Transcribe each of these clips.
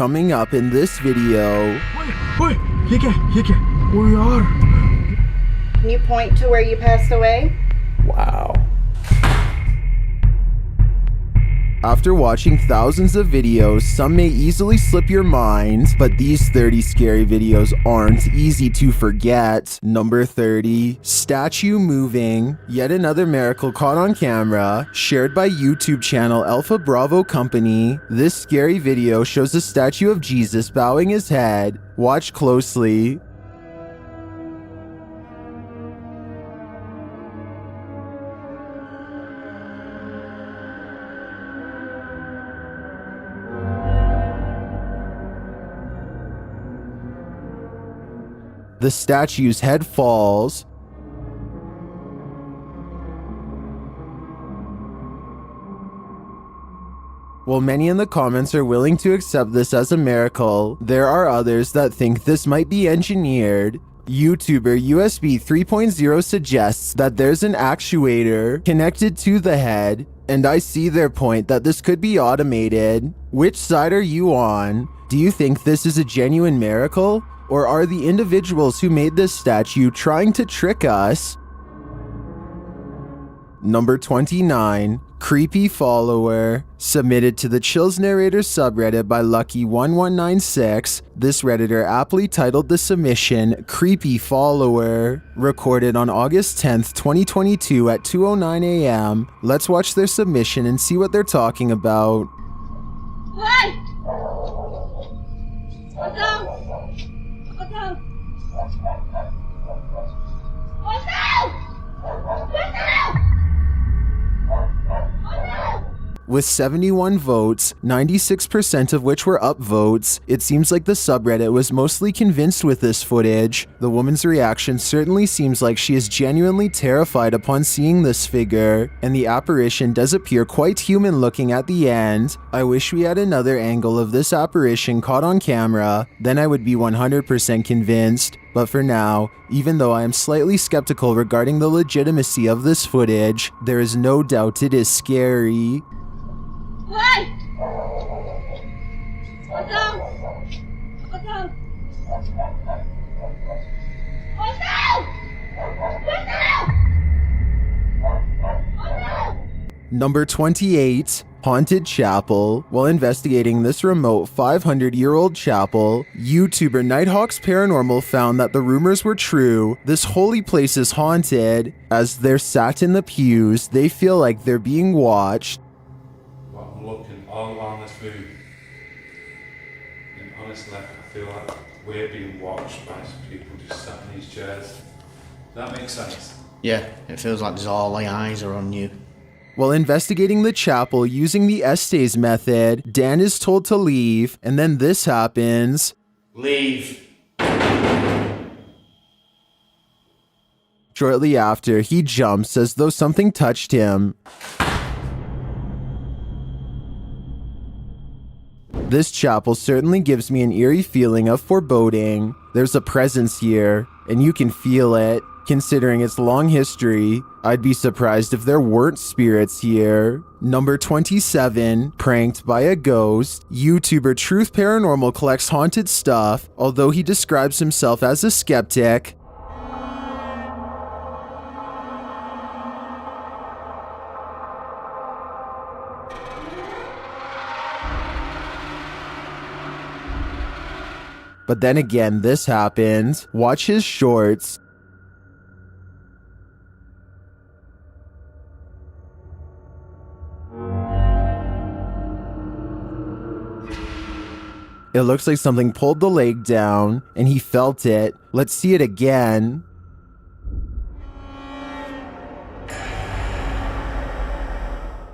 coming up in this video. Wait, we are. Can you point to where you passed away? Wow. After watching thousands of videos, some may easily slip your mind, but these 30 scary videos aren't easy to forget. Number 30, statue moving. Yet another miracle caught on camera, shared by YouTube channel Alpha Bravo Company. This scary video shows a statue of Jesus bowing his head. Watch closely. The statue's head falls. While many in the comments are willing to accept this as a miracle, there are others that think this might be engineered. YouTuber USB 3.0 suggests that there's an actuator connected to the head, and I see their point that this could be automated. Which side are you on? Do you think this is a genuine miracle? Or are the individuals who made this statue trying to trick us? Number 29, creepy follower. Submitted to the Chills Narrator subreddit by Lucky1196, this redditor aptly titled the submission Creepy Follower. Recorded on August 10th, 2022 at 2:09 a.m. Let's watch their submission and see what they're talking about. Hey! What's up? What's up? What's up? What's up? With 71 votes, 96% of which were upvotes, it seems like the subreddit was mostly convinced with this footage. The woman's reaction certainly seems like she is genuinely terrified upon seeing this figure, and the apparition does appear quite human looking at the end. I wish we had another angle of this apparition caught on camera, then I would be 100% convinced. But for now, even though I am slightly skeptical regarding the legitimacy of this footage, there is no doubt it is scary. Hey! What's up? What's up? What's up? What's up? What's up? Number 28, Haunted Chapel. While investigating this remote 500-year-old chapel, YouTuber Nighthawks Paranormal found that the rumors were true. This holy place is haunted. As they're sat in the pews, they feel like they're being watched. I'm looking all around this room, and honestly, I feel like we're being watched by some people just sat in these chairs. Does that make sense? Yeah, it feels like there's all the eyes are on you. While investigating the chapel using the Estes method, Dan is told to leave, and then this happens. Leave. Shortly after, he jumps as though something touched him. This chapel certainly gives me an eerie feeling of foreboding. There's a presence here, and you can feel it. Considering its long history, I'd be surprised if there weren't spirits here. Number 27, pranked by a ghost. YouTuber Truth Paranormal collects haunted stuff, although he describes himself as a skeptic. But then again, this happened. Watch his shorts. It looks like something pulled the leg down, and he felt it. Let's see it again.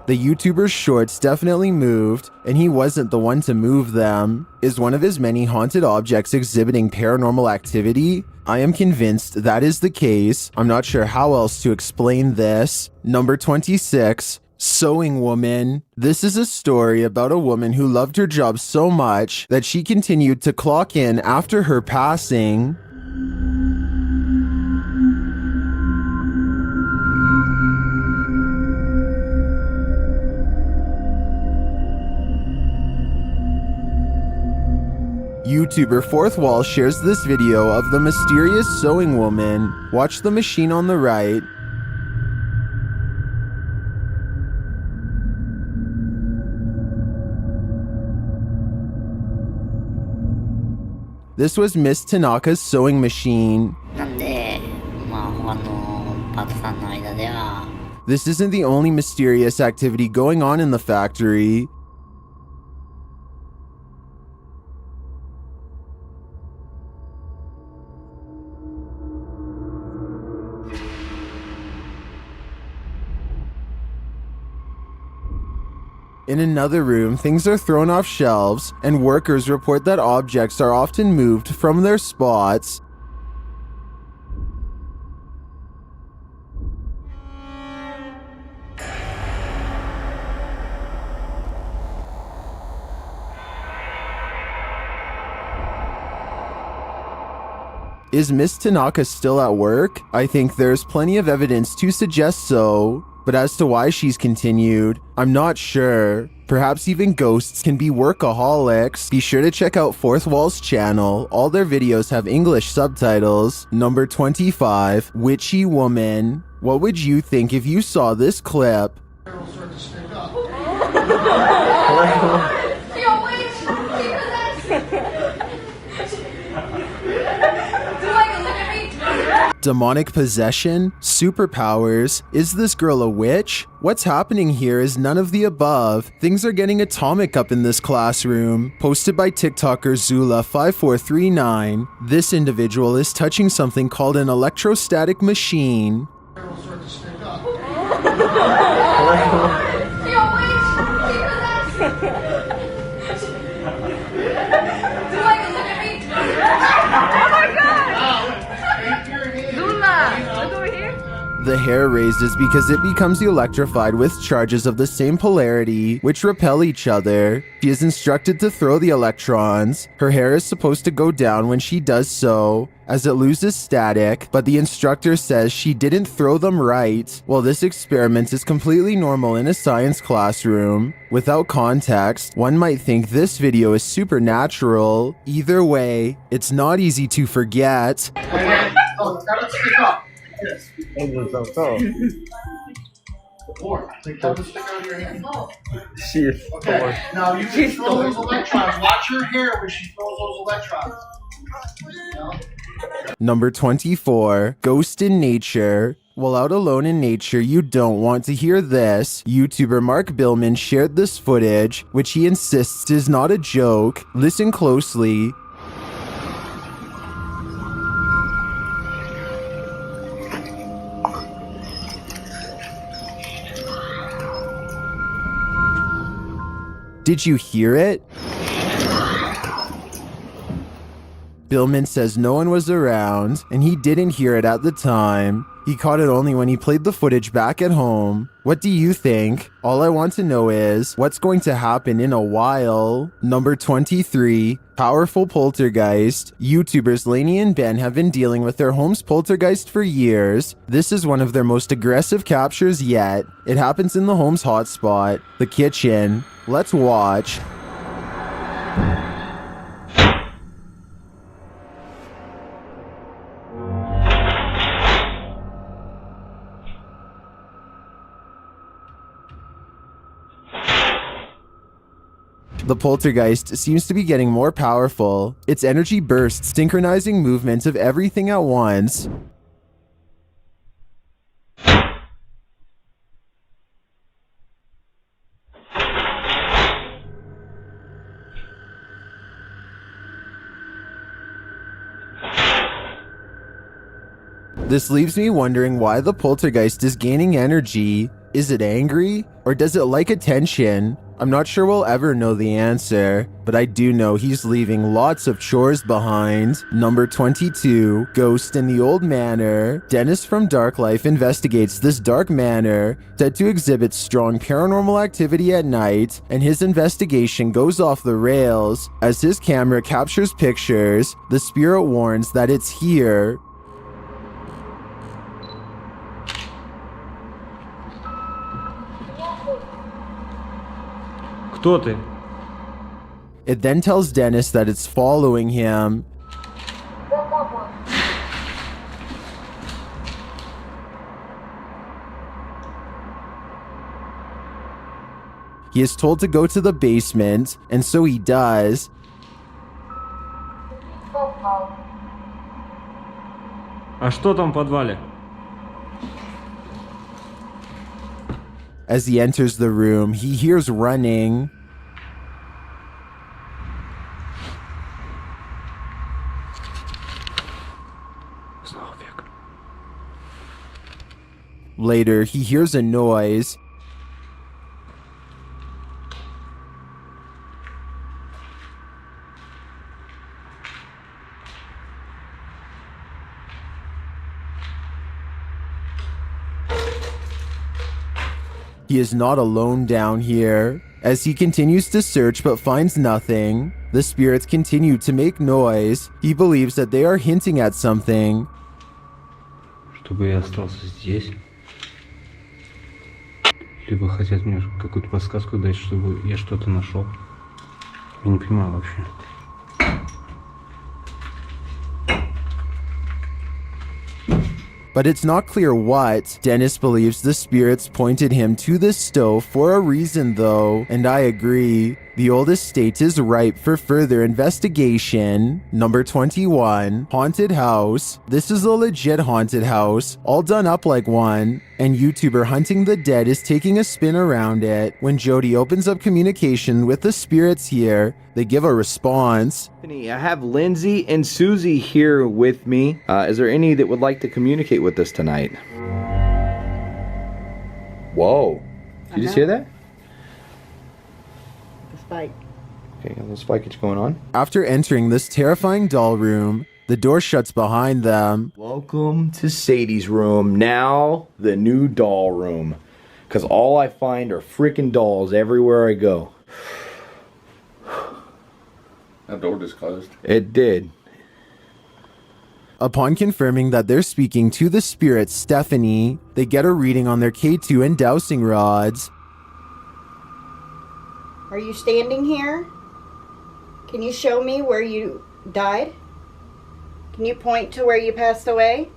The YouTuber's shorts definitely moved, and he wasn't the one to move them. Is one of his many haunted objects exhibiting paranormal activity? I am convinced that is the case. I'm not sure how else to explain this. Number 26. Sewing woman. This is a story about a woman who loved her job so much that she continued to clock in after her passing. YouTuber Fourth Wall shares this video of the mysterious sewing woman. Watch the machine on the right. This was Miss Tanaka's sewing machine. なんで、まあ他のパートさんの間では This isn't the only mysterious activity going on in the factory. In another room, things are thrown off shelves, and workers report that objects are often moved from their spots. Is Miss Tanaka still at work? I think there's plenty of evidence to suggest so. But as to why she's continued, I'm not sure. Perhaps even ghosts can be workaholics. Be sure to check out Fourth Wall's channel. All their videos have English subtitles. Number 25, Witchy Woman. What would you think if you saw this clip? Demonic possession? Superpowers? Is this girl a witch? What's happening here is none of the above. Things are getting atomic up in this classroom. Posted by TikToker Zula5439. This individual is touching something called an electrostatic machine. The hair raises because it becomes electrified with charges of the same polarity, which repel each other. She is instructed to throw the electrons. Her hair is supposed to go down when she does so, as it loses static, but the instructor says she didn't throw them right. While this experiment is completely normal in a science classroom, without context, one might think this video is supernatural. Either way, it's not easy to forget. Okay, now you can throw those electrons. Watch her hair when she throws those electrons. Number 24, Ghost in Nature. While out alone in nature, you don't want to hear this. YouTuber Mark Billman shared this footage, which he insists is not a joke. Listen closely. Did you hear it? Billman says no one was around, and he didn't hear it at the time. He caught it only when he played the footage back at home. What do you think? All I want to know is, what's going to happen in a while? Number 23, Powerful Poltergeist. YouTubers Lainey and Ben have been dealing with their home's poltergeist for years. This is one of their most aggressive captures yet. It happens in the home's hotspot, the kitchen. Let's watch. The poltergeist seems to be getting more powerful. Its energy bursts, synchronizing movements of everything at once. This leaves me wondering why the poltergeist is gaining energy. Is it angry? Or does it like attention? I'm not sure we'll ever know the answer, but I do know he's leaving lots of chores behind. Number 22, Ghost in the Old Manor. Dennis from Dark Life investigates this dark manor, said to exhibit strong paranormal activity at night, and his investigation goes off the rails. As his camera captures pictures, the spirit warns that it's here. Кто ты? It then tells Dennis that it's following him. He is told to go to the basement, and so he does. А что там в подвале? As he enters the room, he hears running. Later, he hears a noise. He is not alone down here. As he continues to search but finds nothing, the spirits continue to make noise. He believes that they are hinting at something. Чтобы я остался здесь. Либо хотят мне какую-то подсказку дать, чтобы я что-то нашел. Я не понимаю вообще. But it's not clear what. Dennis believes the spirits pointed him to this stove for a reason though, and I agree. The old estate is ripe for further investigation. Number 21, haunted house. This is a legit haunted house, all done up like one, and YouTuber Hunting the Dead is taking a spin around it. When Jody opens up communication with the spirits here, they give a response. I have Lindsay and Susie here with me. Is there any that would like to communicate with us tonight? Whoa. Did you just hear that? Spike. Okay, a little spikage going on. After entering this terrifying doll room, the door shuts behind them. Welcome to Sadie's room. Now, the new doll room. Because all I find are freaking dolls everywhere I go. That door just closed. It did. Upon confirming that they're speaking to the spirit Stephanie, they get a reading on their K2 and dowsing rods. Are you standing here? Can you show me where you died? Can you point to where you passed away?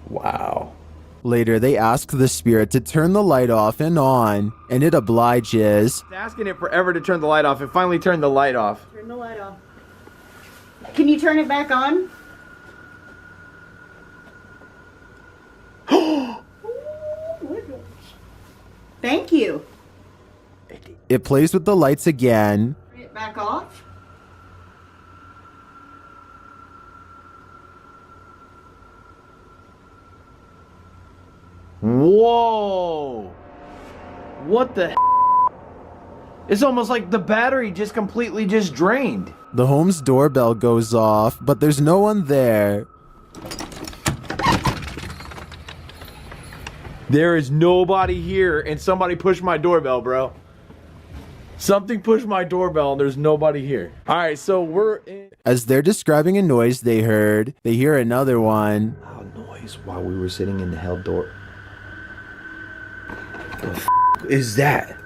Wow. Later, they ask the spirit to turn the light off and on, and it obliges. It's asking it forever to turn the light off. It finally turned the light off. Turn the light off. Can you turn it back on? Thank you. It plays with the lights again. Turn it back off. Whoa! What the? It's almost like the battery just completely just drained. The home's doorbell goes off, but there's no one there. There is nobody here, and somebody pushed my doorbell, bro. Something pushed my doorbell, and there's nobody here. All right, so we're in. As they're describing a noise they heard, they hear another one. Loud noise while we were sitting in the hell door. The f is that?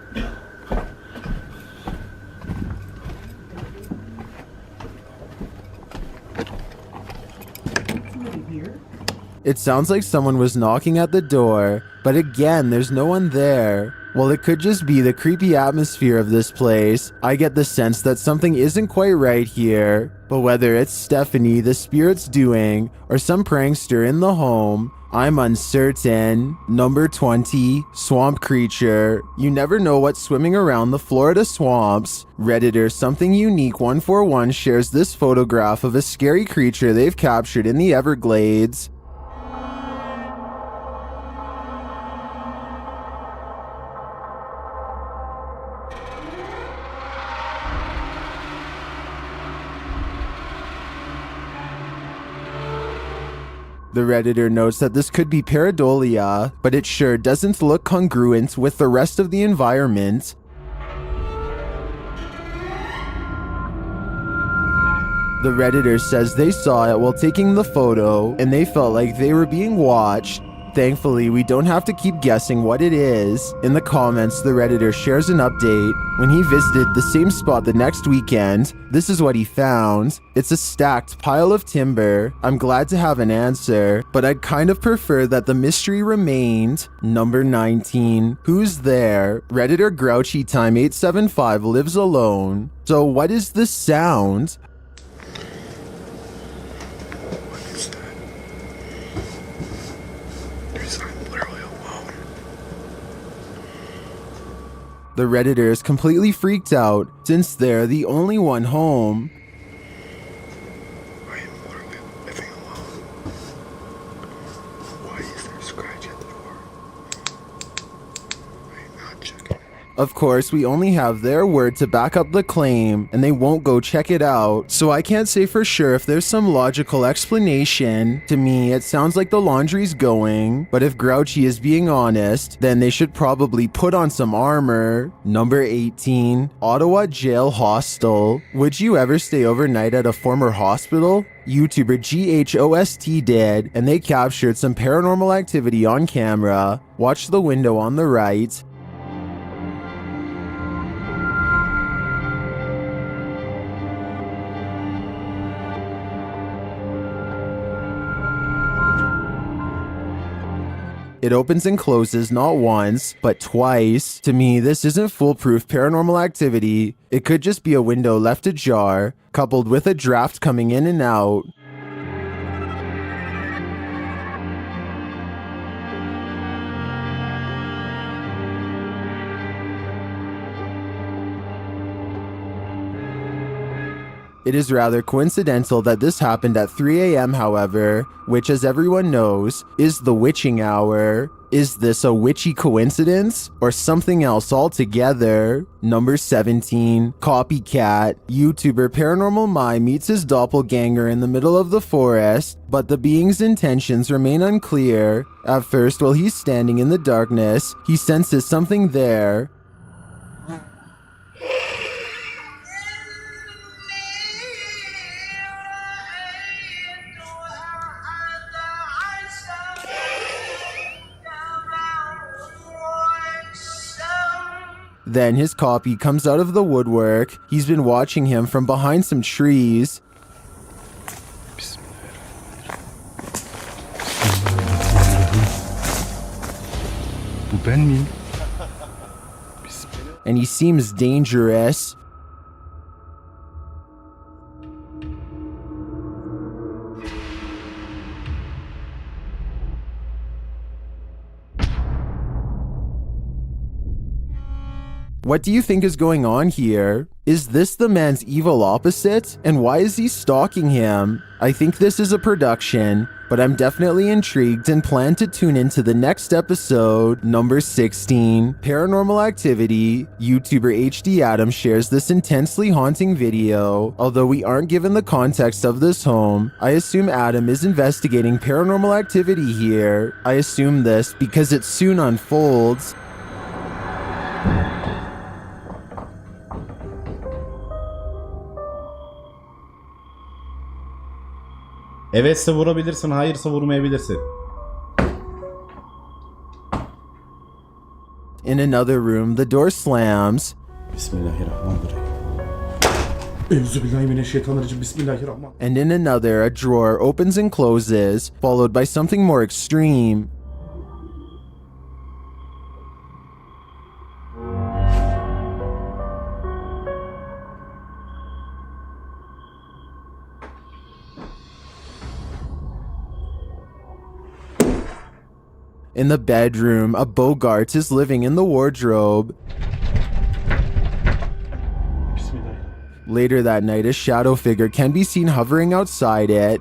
It sounds like someone was knocking at the door, but again, there's no one there. While it could just be the creepy atmosphere of this place, I get the sense that something isn't quite right here. But whether it's Stephanie the spirit's doing, or some prankster in the home, I'm uncertain. Number 20, swamp creature. You never know what's swimming around the Florida swamps. Redditor Something Unique 141 shares this photograph of a scary creature they've captured in the Everglades. The Redditor notes that this could be pareidolia, but it sure doesn't look congruent with the rest of the environment. The Redditor says they saw it while taking the photo, and they felt like they were being watched. Thankfully, we don't have to keep guessing what it is. In the comments, the Redditor shares an update. When he visited the same spot the next weekend, this is what he found. It's a stacked pile of timber. I'm glad to have an answer, but I'd kind of prefer that the mystery remained. Number 19. Who's there? Redditor Grouchy Time 875 lives alone. So what is this sound? The Redditor is completely freaked out since they're the only one home. I am literally living alone. Why is there a scratch at the door? I am not checking. Of course, we only have their word to back up the claim, and they won't go check it out, so I can't say for sure if there's some logical explanation. To me, it sounds like the laundry's going, but if Grouchy is being honest, then they should probably put on some armor. Number 18. Ottawa Jail Hostel. Would you ever stay overnight at a former hospital? YouTuber GHOST did, and they captured some paranormal activity on camera. Watch the window on the right. It opens and closes not once, but twice. To me, this isn't foolproof paranormal activity. It could just be a window left ajar, coupled with a draft coming in and out. It is rather coincidental that this happened at 3 a.m. however, which as everyone knows, is the witching hour. Is this a witchy coincidence or something else altogether? Number 17. Copycat. YouTuber Paranormal Mai meets his doppelganger in the middle of the forest, but the being's intentions remain unclear. At first, while he's standing in the darkness, he senses something there. Then his copy comes out of the woodwork. He's been watching him from behind some trees. And he seems dangerous. What do you think is going on here? Is this the man's evil opposite? And why is he stalking him? I think this is a production, but I'm definitely intrigued and plan to tune into the next episode. Number 16. Paranormal Activity. YouTuber HD Adam shares this intensely haunting video. Although we aren't given the context of this home, I assume Adam is investigating paranormal activity here. I assume this because it soon unfolds. Evetse vurabilirsin, hayırsa vurmayabilirsin. In another room, the door slams. Bismillahirrahmanirrahim. Euzubillahimineşşeytanirracim. Bismillahirrahmanirrahim. And in another, a drawer opens and closes, followed by something more extreme. In the bedroom, a Bogart is living in the wardrobe. Later that night, a shadow figure can be seen hovering outside it.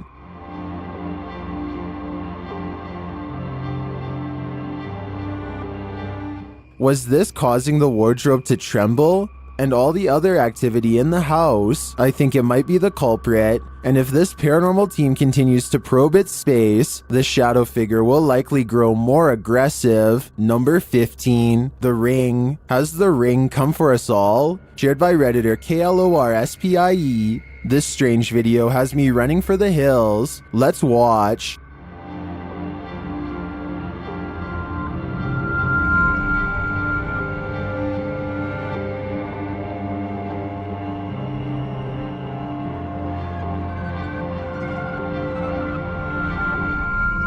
Was this causing the wardrobe to tremble? And all the other activity in the house? I think it might be the culprit. And if this paranormal team continues to probe its space, the shadow figure will likely grow more aggressive. Number 15. The Ring. Has the ring come for us all? Shared by Redditor KLORSPIE. This strange video has me running for the hills. Let's watch.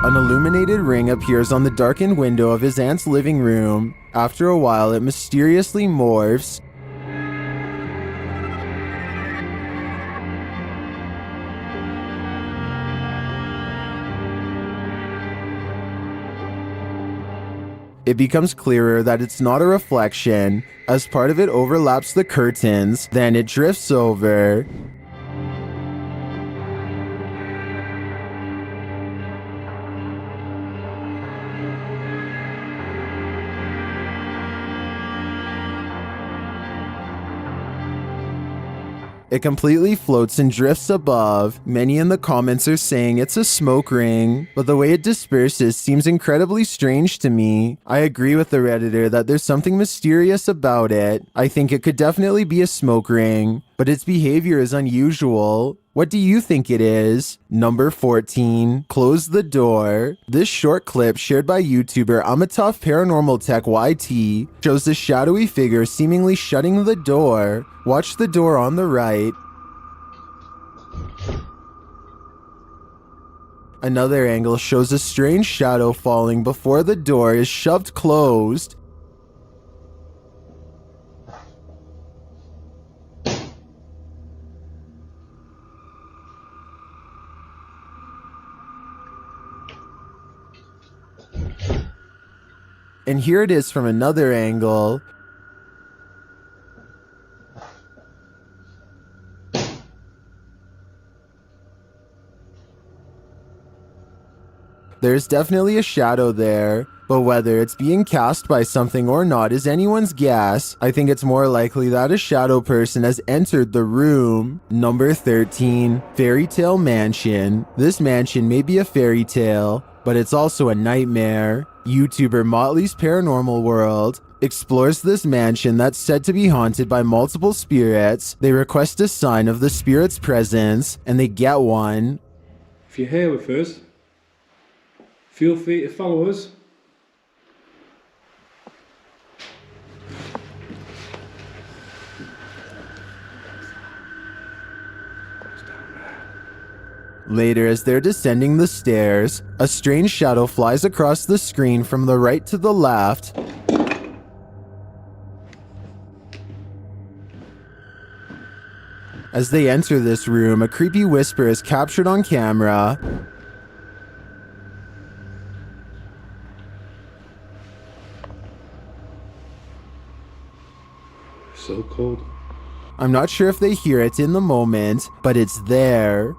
An illuminated ring appears on the darkened window of his aunt's living room. After a while, it mysteriously morphs. It becomes clearer that it's not a reflection, as part of it overlaps the curtains, then it drifts over. It completely floats and drifts above. Many in the comments are saying it's a smoke ring, but the way it disperses seems incredibly strange to me. I agree with the Redditor that there's something mysterious about it. I think it could definitely be a smoke ring, but its behavior is unusual. What do you think it is? Number 14, close the door. This short clip shared by YouTuber Amatough Paranormal Tech YT shows a shadowy figure seemingly shutting the door. Watch the door on the right. Another angle shows a strange shadow falling before the door is shoved closed. And here it is from another angle. There's definitely a shadow there, but whether it's being cast by something or not is anyone's guess. I think it's more likely that a shadow person has entered the room. Number 13, Fairy Tale Mansion. This mansion may be a fairy tale, but it's also a nightmare. YouTuber Motley's Paranormal World explores this mansion that's said to be haunted by multiple spirits. They request a sign of the spirit's presence, and they get one. If you're here with us, feel free to follow us. Later, as they're descending the stairs, a strange shadow flies across the screen from the right to the left. As they enter this room, a creepy whisper is captured on camera. So cold. I'm not sure if they hear it in the moment, but it's there.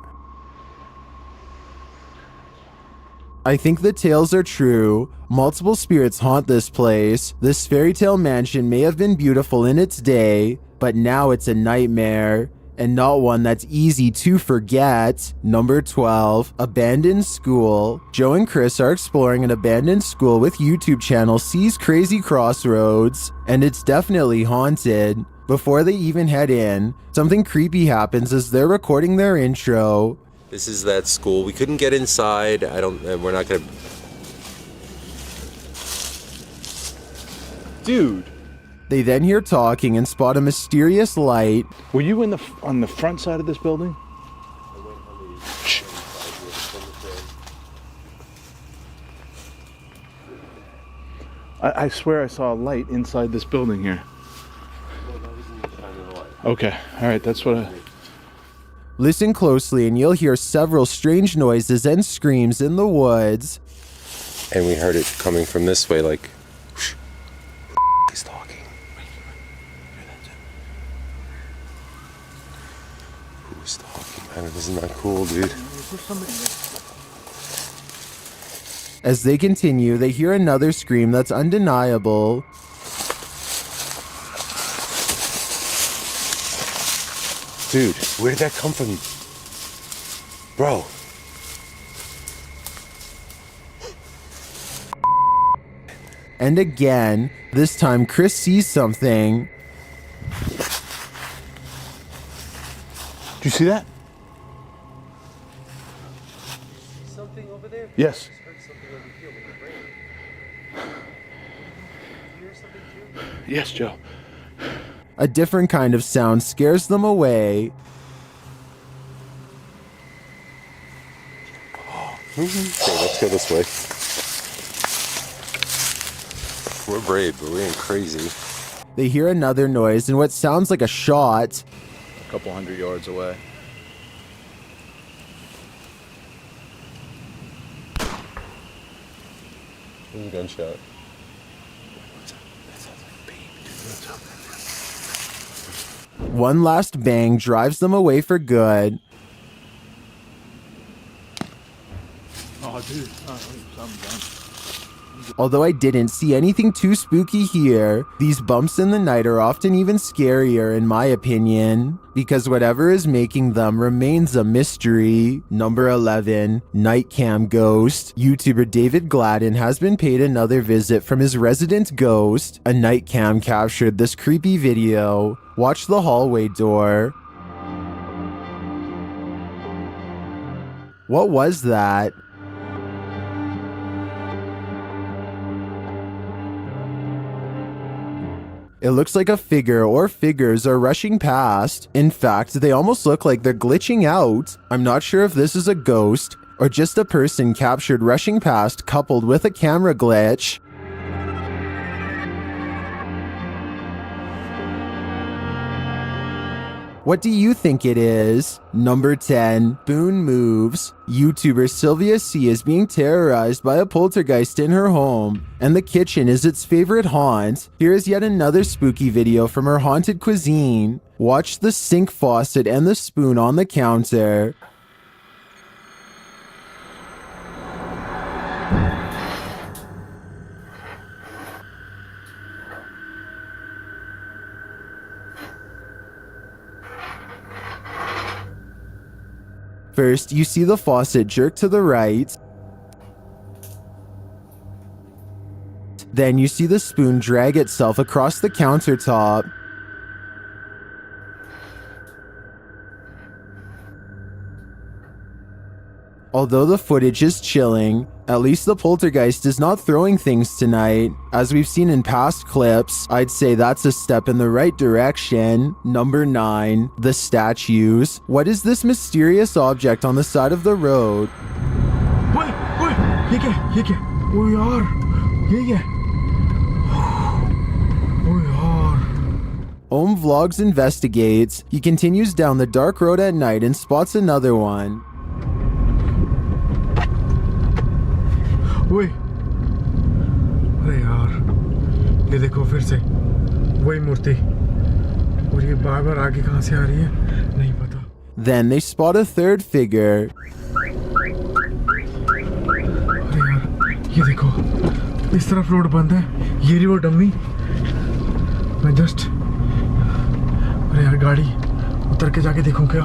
I think the tales are true. Multiple spirits haunt this place. This fairy tale mansion may have been beautiful in its day, but now it's a nightmare, and not one that's easy to forget. Number 12, Abandoned School. Joe and Chris are exploring an abandoned school with YouTube channel See's Crazy Crossroads, and it's definitely haunted. Before they even head in, something creepy happens as they're recording their intro. This is that school. We couldn't get inside. We're not gonna... Dude. They then hear talking and spot a mysterious light. Were you on the front side of this building? Shh. I swear I saw a light inside this building here. Okay, all right, that's what I... Listen closely and you'll hear several strange noises and screams in the woods. And we heard it coming from this way, like... He's talking. Who's talking? Man, isn't that cool, dude? As they continue, they hear another scream that's undeniable. Dude, where did that come from? Bro. And again, this time Chris sees something. Do you see that? Something over there? Yes. Yes, Joe. A different kind of sound scares them away. Okay, let's go this way. We're brave, but we ain't crazy. They hear another noise and what sounds like a shot. A couple 100 yards away. There's a gunshot. One last bang drives them away for good. Oh, dude. I'm done. Although I didn't see anything too spooky here, these bumps in the night are often even scarier in my opinion, because whatever is making them remains a mystery. Number 11, Night Cam Ghost. YouTuber David Gladden has been paid another visit from his resident ghost. A night cam captured this creepy video. Watch the hallway door. What was that? It looks like a figure or figures are rushing past. In fact, they almost look like they're glitching out. I'm not sure if this is a ghost or just a person captured rushing past coupled with a camera glitch. What do you think it is? Number 10, Boone moves. YouTuber Sylvia C is being terrorized by a poltergeist in her home, and the kitchen is its favorite haunt. Here is yet another spooky video from her haunted cuisine. Watch the sink faucet and the spoon on the counter. First, you see the faucet jerk to the right. Then you see the spoon drag itself across the countertop. Although the footage is chilling, at least the poltergeist is not throwing things tonight. As we've seen in past clips, I'd say that's a step in the right direction. Number 9, the statues. What is this mysterious object on the side of the road? Wait, ये क्या? ओ यार, ये क्या? ओ यार. Ohm Vlogs investigates. He continues down the dark road at night and spots another one. Wait. अरे यार, ये देखो फिर से वही मूर्ति और ये बार-बार आगे कहाँ से आ रही है नहीं पता. Then they spot a third figure. अरे यार, ये देखो इस तरफ रोड बंद है. ये रही वो डम्मी. मैं जस्ट अरे यार गाड़ी उतर के जाके देखूं क्या?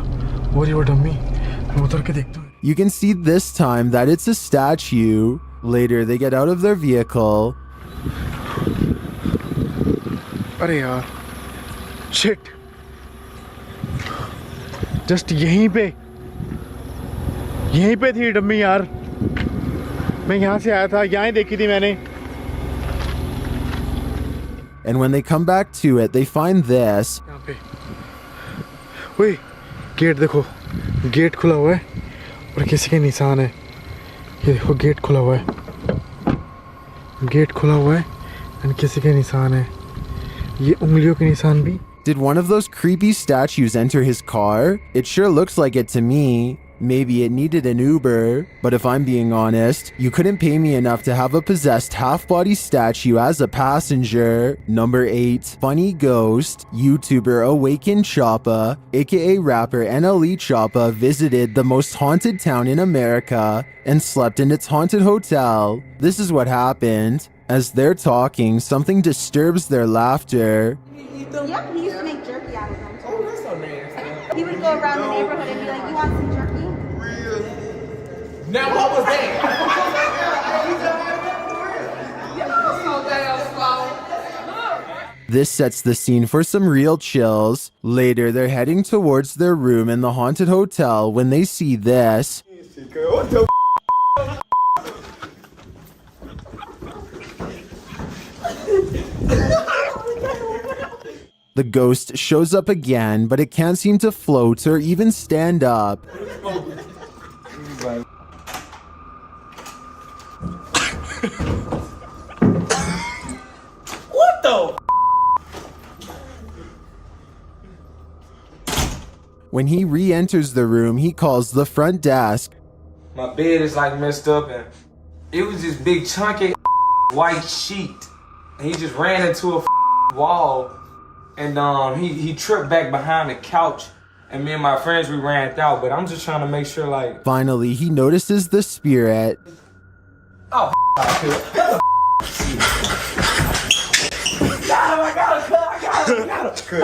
वो रही वो डम्मी. मैं उतर के देखता हूँ. You can see this time that it's a statue. Later, they get out of their vehicle. अरे यार, shit. Just यहीं पे थी डम्मी यार. मैं यहाँ से आया था, यहाँ ही देखी थी मैंने. And when they come back to it, they find this. यहाँ पे. ओए, गेट देखो. गेट खुला हुआ है और किसी के निशान है. ये देखो गेट खुला हुआ है. गेट खुला हुआ है और किसी के निशान है. ये उंगलियों के निशान भी. Did one of those creepy statues enter his car? It sure looks like it to me. Maybe it needed an Uber, but if I'm being honest, you couldn't pay me enough to have a possessed half-body statue as a passenger. Number 8, Funny Ghost. YouTuber Awakened Choppa, aka rapper NLE Choppa, visited the most haunted town in America and slept in its haunted hotel. This is what happened. As they're talking, something disturbs their laughter. Yep, he used to make jerky out of them. Oh, that's so nasty. He would go around the neighborhood and be like, "You want some jerky?" Now what was that? This sets the scene for some real chills. Later, they're heading towards their room in the haunted hotel when they see this. What the The ghost shows up again, but it can't seem to float or even stand up. What the? When he re-enters the room, he calls the front desk. My bed is like messed up and it was this big chunky white sheet. And he just ran into a wall and he tripped back behind the couch and me and my friends, we ran out. But I'm just trying to make sure like... Finally, he notices the spirit. Oh, I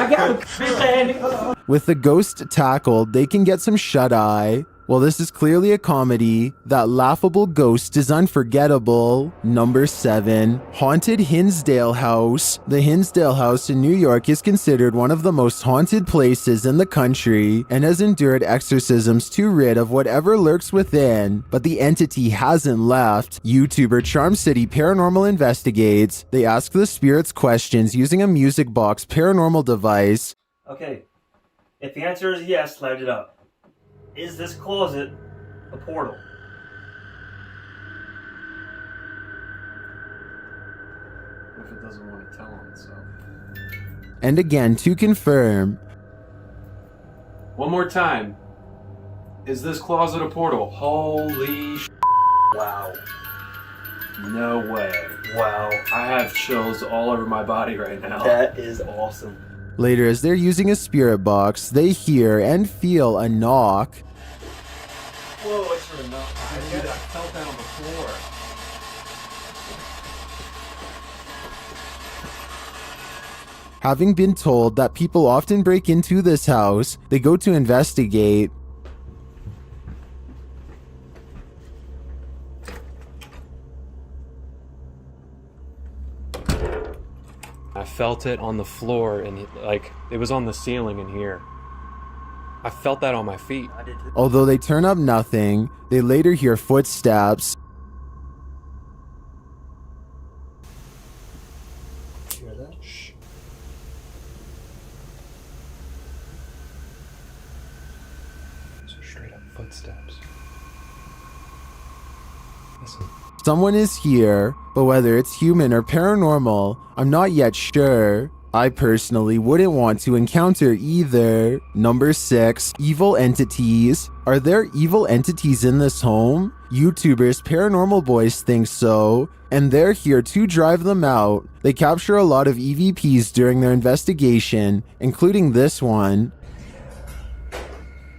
got him. With the ghost tackled, they can get some shut-eye. Well, this is clearly a comedy. That laughable ghost is unforgettable. Number 7, Haunted Hinsdale House. The Hinsdale House in New York is considered one of the most haunted places in the country and has endured exorcisms to rid of whatever lurks within, but the entity hasn't left. YouTuber Charm City Paranormal investigates. They ask the spirits questions using a music box paranormal device. Okay, if the answer is yes, light it up. Is this closet a portal? If it doesn't want to tell him, so. And again, to confirm. One more time. Is this closet a portal? Holy sh**. Wow. No way. Wow. I have chills all over my body right now. That is awesome. Later, as they're using a spirit box, they hear and feel a knock. Whoa, I sort of knocked. Dude, I felt that on the floor. Having been told that people often break into this house, they go to investigate. I felt it on the floor and like it was on the ceiling in here. I felt that on my feet. Although they turn up nothing, they later hear footsteps. Hear that? Shh. Those are straight up footsteps. Listen. Someone is here, but whether it's human or paranormal, I'm not yet sure. I personally wouldn't want to encounter either. Number 6, evil entities. Are there evil entities in this home? YouTubers Paranormal Boys think so, and they're here to drive them out. They capture a lot of EVPs during their investigation, including this one.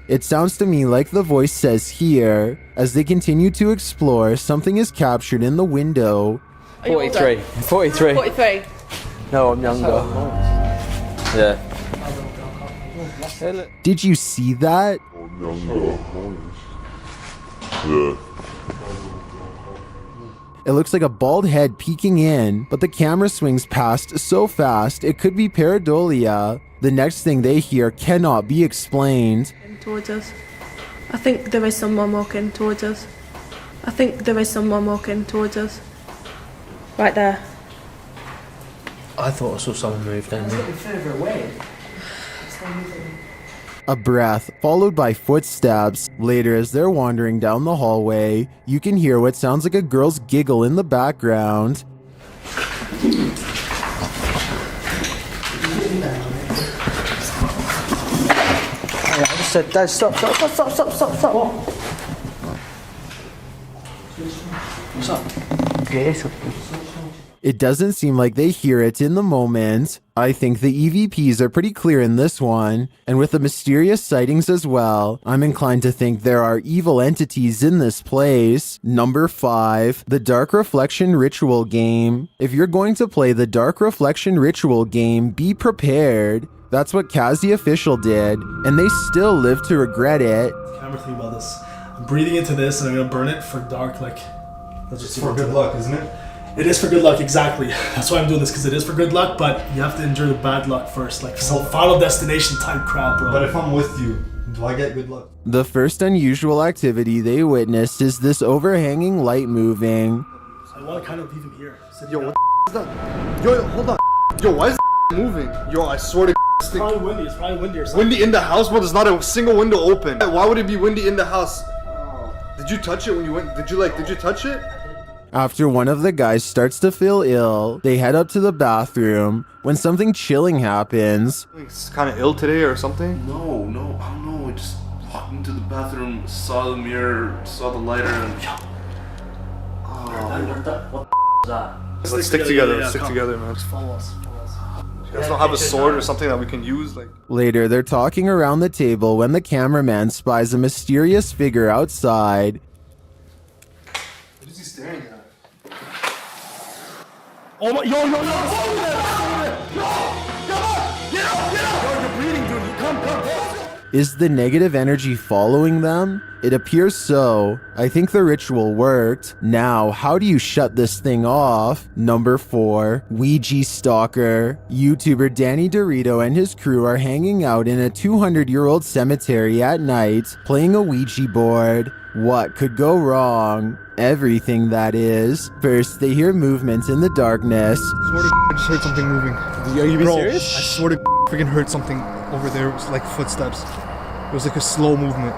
It sounds to me like the voice says here. As they continue to explore, something is captured in the window. 43. 43. 43. No, I'm younger. Yeah. Did you see that? It looks like a bald head peeking in, but the camera swings past so fast it could be pareidolia. The next thing they hear cannot be explained. Towards us. I think there is someone walking towards us. I think there is someone walking towards us. Right there. I thought I saw someone move down there. Further away. A breath, followed by footsteps. Later, as they're wandering down the hallway, you can hear what sounds like a girl's giggle in the background. I just said, Dad, stop. What's up? Yes. It doesn't seem like they hear it in the moment. I think the EVPs are pretty clear in this one, and with the mysterious sightings as well, I'm inclined to think there are evil entities in this place. Number 5, the Dark Reflection Ritual game. If you're going to play the Dark Reflection Ritual game, be prepared. That's what Kaz the Official did, and they still live to regret it. Camera thing about this. I'm breathing into this and I'm gonna burn it for dark, like. Let's just for good luck, isn't it? It is for good luck, exactly. That's why I'm doing this, because it is for good luck, but you have to endure the bad luck first. Like some Final Destination type crap, bro. But if I'm with you, do I get good luck? The first unusual activity they witnessed is this overhanging light moving. I want to kind of leave him here. Yo, what the is that? Yo, hold on. Yo, why is moving? Yo, I swear to It's probably windy. It's probably windy or something. windy in the house, bro. There's not a single window open. Why would it be windy in the house? Did you touch it when you went? Did you touch it? After one of the guys starts to feel ill, they head up to the bathroom when something chilling happens. He's kind of ill today or something? No, I don't know. I just walked into the bathroom, saw the mirror, saw the lighter, and. What the was that? Let's stick together, man. Just follow us. You guys don't have a sword or something that we can use? Like. Later, they're talking around the table when the cameraman spies a mysterious figure outside. What is he staring at? Oh my, yo, you're bleeding, dude. Come. Is the negative energy following them? It appears so. I think the ritual worked. Now, how do you shut this thing off? Number 4, Ouija Stalker. YouTuber Danny Dorito and his crew are hanging out in a 200-year-old cemetery at night, playing a Ouija board. What could go wrong? Everything, that is. First, they hear movement in the darkness. I swear to I just heard something moving. Are you being serious? I swear to freaking heard something over there. It was like footsteps. It was like a slow movement.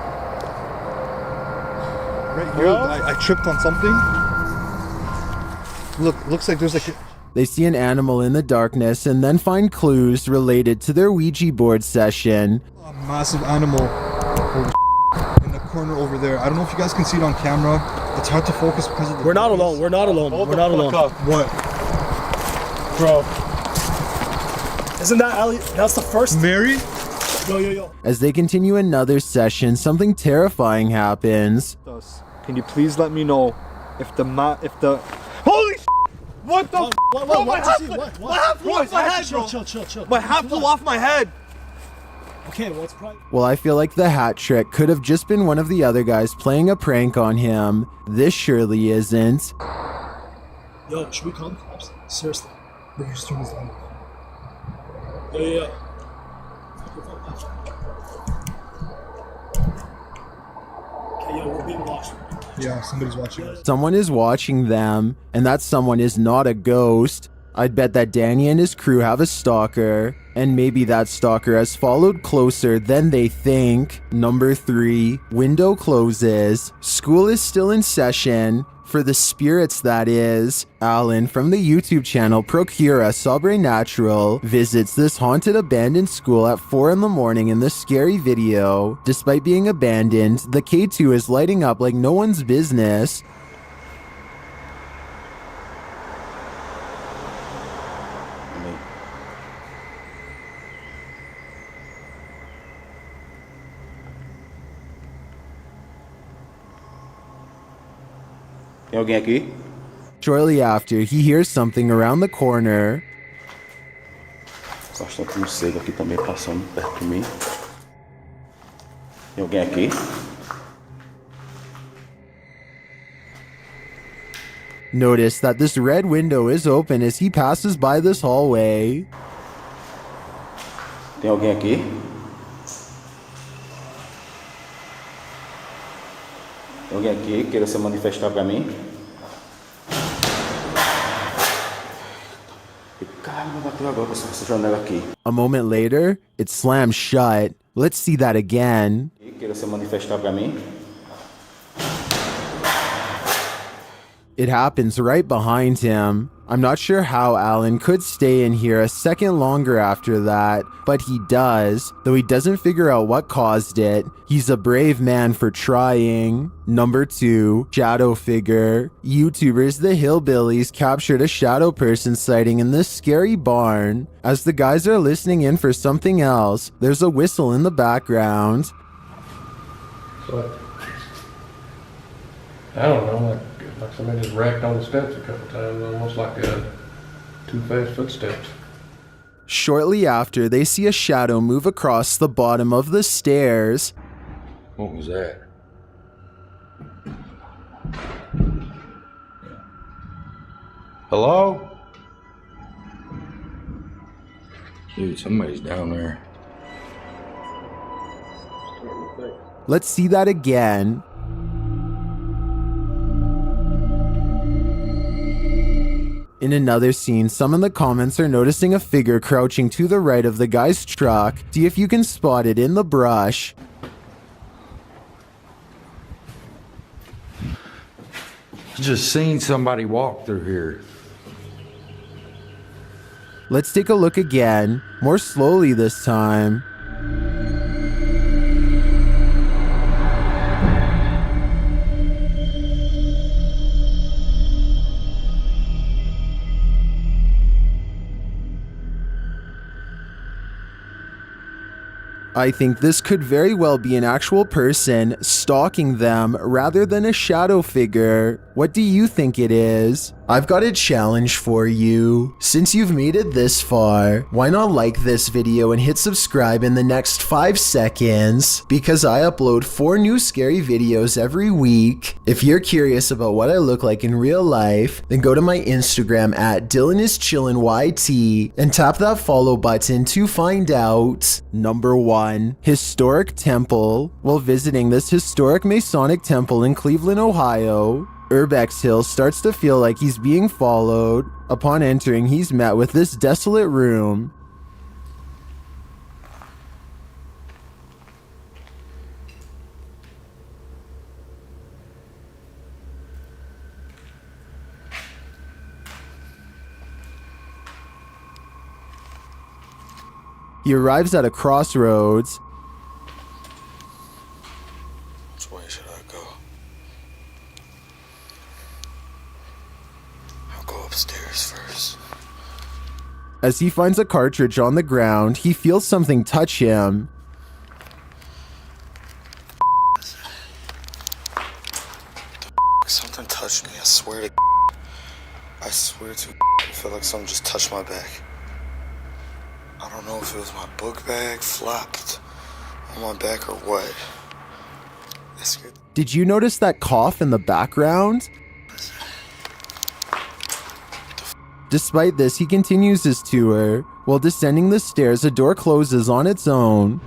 Right here, I tripped on something. Looks like there's like They see an animal in the darkness and then find clues related to their Ouija board session. a massive animal in the corner over there. I don't know if you guys can see it on camera. It's hard to focus because of the We're not alone. We're not alone. We're not alone. What? Bro. Isn't that Ali? That's the first. Mary? Yo. As they continue another session, something terrifying happens. Can you please let me know if the Holy sh**! What the What my happened? hat flew off my head, bro! Chill. My hat flew off my head! Okay, what's probably... Well, I feel like the hat trick could have just been one of the other guys playing a prank on him. This surely isn't. Yo, should we call the cops? Seriously. Bro, just turn this down. Yeah. Okay, yo, we're being watched. Yeah, somebody's watching us. Someone is watching them, and that someone is not a ghost. I'd bet that Danny and his crew have a stalker, and maybe that stalker has followed closer than they think. Number 3, window closes. School is still in session. For the spirits, that is. Alan from the YouTube channel Procura Sobrenatural visits this haunted abandoned school at 4 in the morning in the scary video. Despite being abandoned, the K2 is lighting up like no one's business. Tem alguém aqui? Shortly after, he hears something around the corner. Só está com um cego aqui também passando perto de mim. Tem alguém aqui? Notice that this red window is open as he passes by this hallway. Tem alguém aqui? Tem alguém aqui que queira se manifestar para mim? Caramba, bateu agora com essa janela aqui. A moment later, it slams shut. Let's see that again. Queira se manifestar para mim? It happens right behind him. I'm not sure how Alan could stay in here a second longer after that, but he does, though he doesn't figure out what caused it. He's a brave man for trying. Number 2, shadow figure. YouTubers The Hillbillies captured a shadow person sighting in this scary barn. As the guys are listening in for something else, there's a whistle in the background. What? I don't know. Like somebody just racked on the steps a couple times, almost like two fast footsteps. Shortly after, they see a shadow move across the bottom of the stairs. What was that? Hello? Dude, somebody's down there. Let's see that again. In another scene, some in the comments are noticing a figure crouching to the right of the guy's truck. See if you can spot it in the brush. Just seen somebody walk through here. Let's take a look again, more slowly this time. I think this could very well be an actual person stalking them rather than a shadow figure. What do you think it is? I've got a challenge for you. Since you've made it this far, why not like this video and hit subscribe in the next 5 seconds? Because I upload 4 new scary videos every week. If you're curious about what I look like in real life, then go to my Instagram at DylanIsChillinYT and tap that follow button to find out. Number 1. Historic Temple. While visiting this historic Masonic temple in Cleveland, Ohio, Urbex Hill starts to feel like he's being followed. Upon entering, he's met with this desolate room. He arrives at a crossroads. Which way should I go? I'll go upstairs first. As he finds a cartridge on the ground, he feels something touch him. Something touched me, I swear to I feel like something just touched my back. I don't know if it was my book bag flopped on my back or what. That's good. Did you notice that cough in the background? Despite this, he continues his tour. While descending the stairs, a door closes on its own.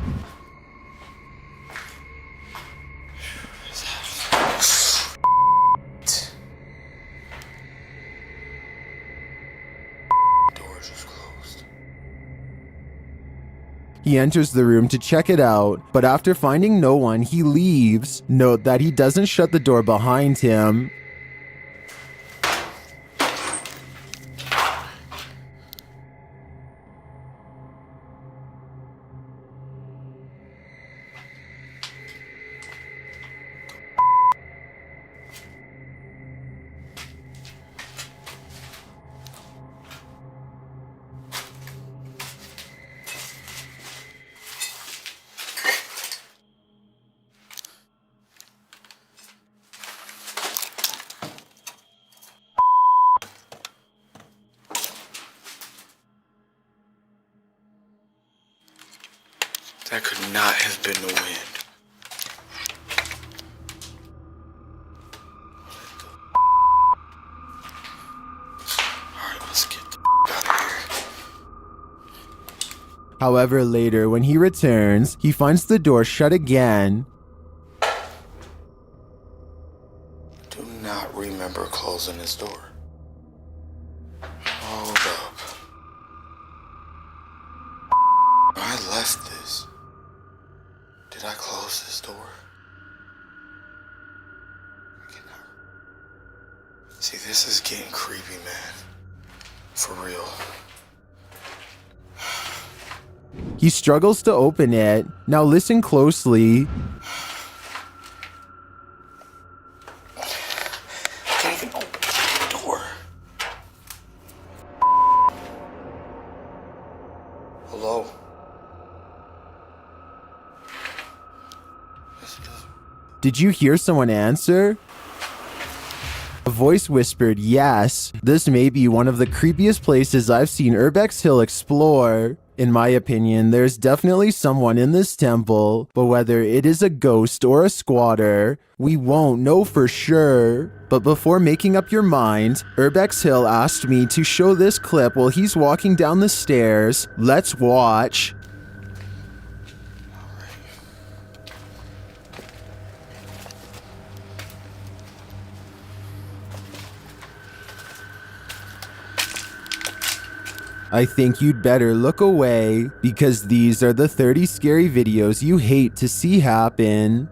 He enters the room to check it out, but after finding no one, he leaves. Note that he doesn't shut the door behind him. That could not have been the wind. Alright, let's get the out of here. However, later, when he returns, he finds the door shut again. Do not remember closing this door. Hold up. I left this. Did I close this door? See, this is getting creepy, man. For real. He struggles to open it. Now listen closely. I can't even open the door. Hello? Did you hear someone answer? A voice whispered, yes. This may be one of the creepiest places I've seen Urbex Hill explore. In my opinion, there's definitely someone in this temple, but whether it is a ghost or a squatter, we won't know for sure. But before making up your mind, Urbex Hill asked me to show this clip while he's walking down the stairs. Let's watch. I think you'd better look away, because these are the 30 scary videos you hate to see happen.